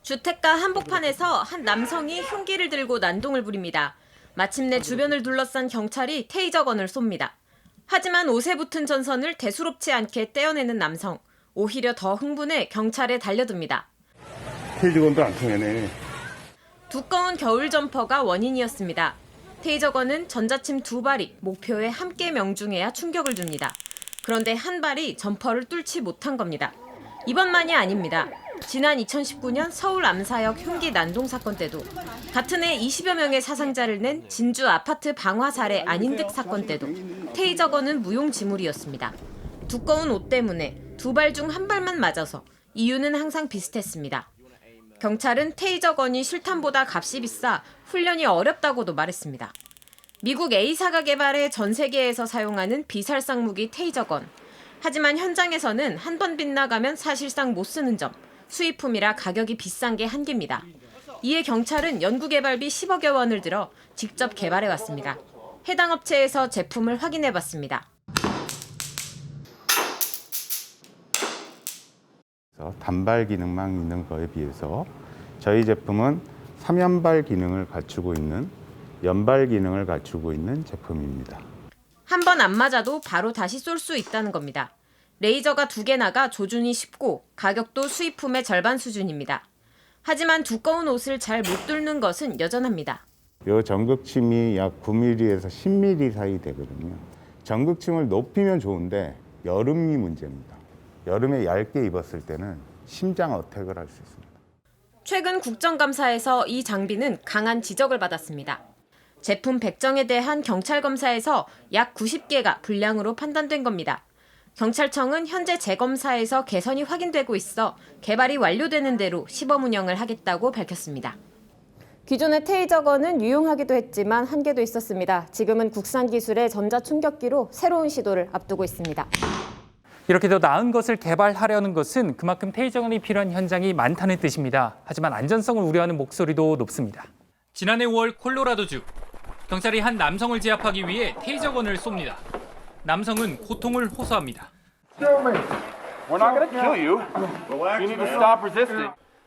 주택가 한복판에서 한 남성이 흉기를 들고 난동을 부립니다. 마침내 주변을 둘러싼 경찰이 테이저건을 쏩니다. 하지만 옷에 붙은 전선을 대수롭지 않게 떼어내는 남성. 오히려 더 흥분해 경찰에 달려듭니다. 테이저건도 안 통하네. 두꺼운 겨울 점퍼가 원인이었습니다. 테이저건은 전자침 2발이 목표에 함께 명중해야 충격을 줍니다. 그런데 한 발이 점퍼를 뚫지 못한 겁니다. 이번만이 아닙니다. 지난 2019년 서울 암사역 흉기 난동 사건 때도, 같은 해 20여 명의 사상자를 낸 진주 아파트 방화 살해 안인득 사건 때도 테이저건은 무용지물이었습니다. 두꺼운 옷 때문에 2발 중 1발만 맞아서 이유는 항상 비슷했습니다. 경찰은 테이저건이 실탄보다 값이 비싸 훈련이 어렵다고도 말했습니다. 미국 A사가 개발해 전 세계에서 사용하는 비살상 무기 테이저건. 하지만 현장에서는 한 번 빗나가면 사실상 못 쓰는 점, 수입품이라 가격이 비싼 게 한계입니다. 이에 경찰은 연구개발비 10억여 원을 들여 직접 개발해왔습니다. 해당 업체에서 제품을 확인해봤습니다. 단발 기능만 있는 거에 비해서 저희 제품은 3연발 기능을 갖추고 있는 연발 기능을 갖추고 있는 제품입니다. 한 번 안 맞아도 바로 다시 쏠 수 있다는 겁니다. 레이저가 2개 나가 조준이 쉽고 가격도 수입품의 절반 수준입니다. 하지만 두꺼운 옷을 잘 못 뚫는 것은 여전합니다. 이 전극침이 약 9mm에서 10mm 사이 되거든요. 전극침을 높이면 좋은데 여름이 문제입니다. 여름에 얇게 입었을 때는 심장 어택을 할 수 있습니다. 최근 국정감사에서 이 장비는 강한 지적을 받았습니다. 제품 백정에 대한 경찰 검사에서 약 90개가 불량으로 판단된 겁니다. 경찰청은 현재 재검사에서 개선이 확인되고 있어 개발이 완료되는 대로 시범 운영을 하겠다고 밝혔습니다. 기존의 테이저건은 유용하기도 했지만 한계도 있었습니다. 지금은 국산 기술의 전자충격기로 새로운 시도를 앞두고 있습니다. 이렇게 더 나은 것을 개발하려는 것은 그만큼 테이저건이 필요한 현장이 많다는 뜻입니다. 하지만 안전성을 우려하는 목소리도 높습니다. 지난해 5월 콜로라도주, 경찰이 한 남성을 제압하기 위해 테이저건을 쏩니다. 남성은 고통을 호소합니다.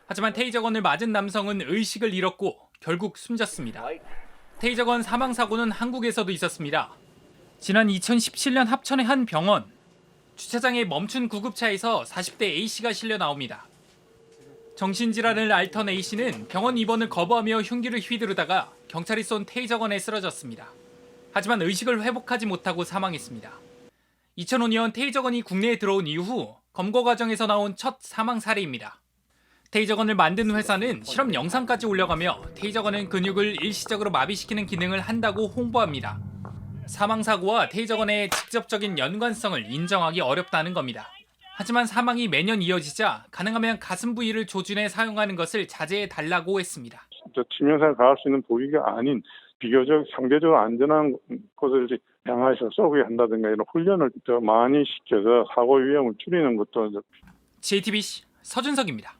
하지만 테이저건을 맞은 남성은 의식을 잃었고 결국 숨졌습니다. 테이저건 사망 사고는 한국에서도 있었습니다. 지난 2017년 합천의 한 병원, 주차장에 멈춘 구급차에서 40대 A씨가 실려 나옵니다. 정신질환을 앓던 A씨는 병원 입원을 거부하며 흉기를 휘두르다가 경찰이 쏜 테이저건에 쓰러졌습니다. 하지만 의식을 회복하지 못하고 사망했습니다. 2005년 테이저건이 국내에 들어온 이후 검거 과정에서 나온 첫 사망 사례입니다. 테이저건을 만든 회사는 실험 영상까지 올려가며 테이저건은 근육을 일시적으로 마비시키는 기능을 한다고 홍보합니다. 사망 사고와 테이저건의 직접적인 연관성을 인정하기 어렵다는 겁니다. 하지만 사망이 매년 이어지자 가능하면 가슴 부위를 조준해 사용하는 것을 자제해달라고 했습니다. 치명상을 가할 수 있는 부위가 아닌 비교적 상대적으로 안전한 것을 향해서 쏘게 한다든가 이런 훈련을 더 많이 시켜서 사고 위험을 줄이는 것도. JTBC 서준석입니다.